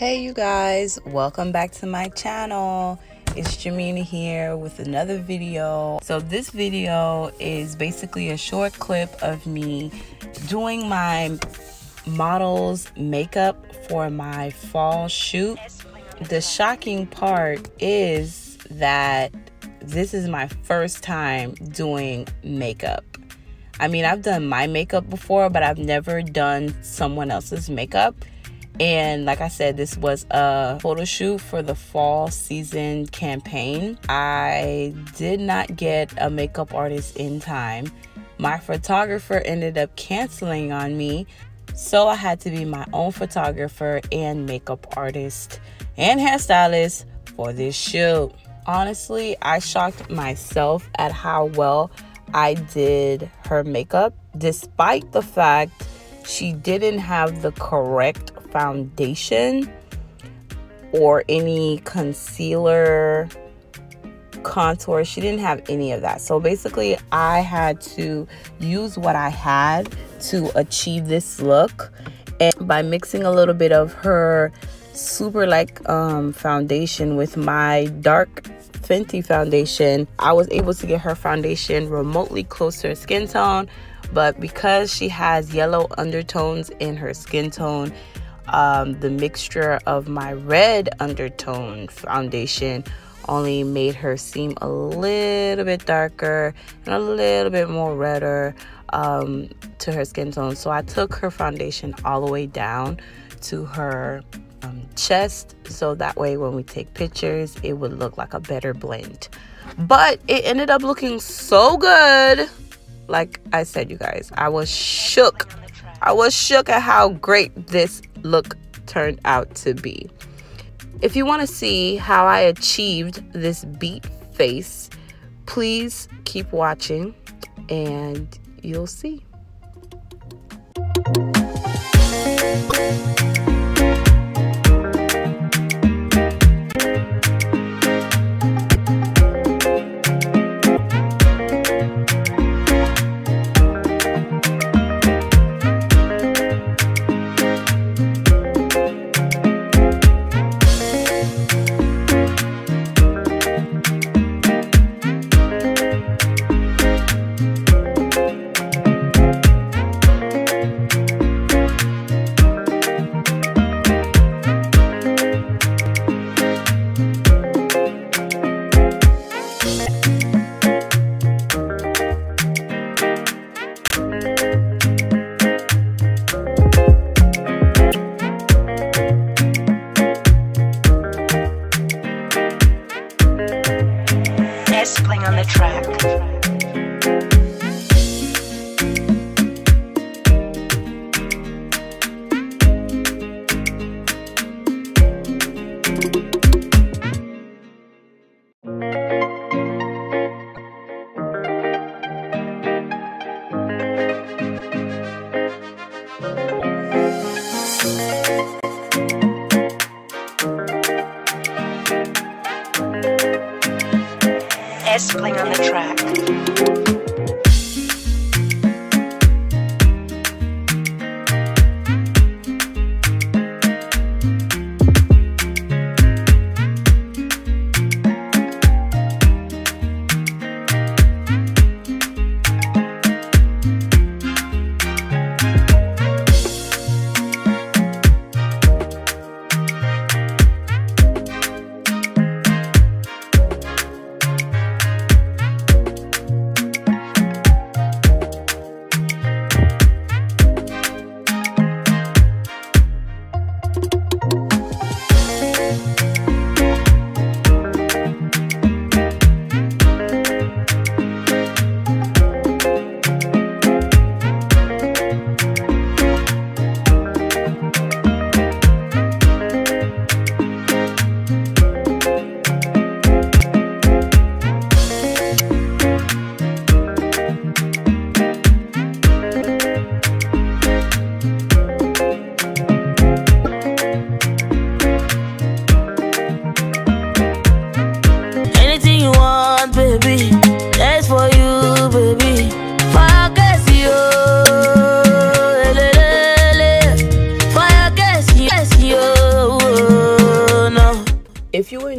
Hey you guys, welcome back to my channel. It's Jamina here with another video. So this video is basically a short clip of me doing my model's makeup for my fall shoot. The shocking part is that this is my first time doing makeup. I mean, I've done my makeup before, but I've never done someone else's makeup. And like I said, this was a photo shoot for the fall season campaign. I did not get a makeup artist in time. My photographer ended up canceling on me, so I had to be my own photographer and makeup artist and hairstylist for this shoot. Honestly, I shocked myself at how well I did her makeup, despite the fact she didn't have the correct foundation or any concealer, contour. She didn't have any of that. So basically I had to use what I had to achieve this look, and by mixing a little bit of her super light foundation with my dark Fenty foundation, I was able to get her foundation remotely close to her skin tone. But because she has yellow undertones in her skin tone, the mixture of my red undertone foundation only made her seem a little bit darker and a little bit more redder to her skin tone. So I took her foundation all the way down to her chest, so that way when we take pictures it would look like a better blend. But it ended up looking so good. Like I said, you guys, I was shook. I was shook at how great this look turned out to be. If you want to see how I achieved this beat face, please keep watching and you'll see.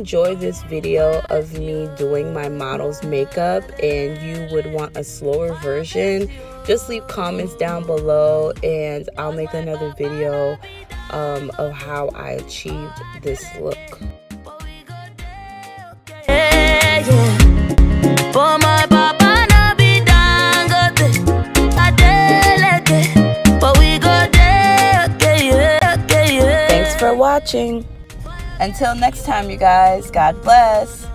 enjoy this video of me doing my model's makeup and you would want a slower version, just leave comments down below and I'll make another video of how I achieved this look. Thanks for watching. Until next time, you guys, God bless.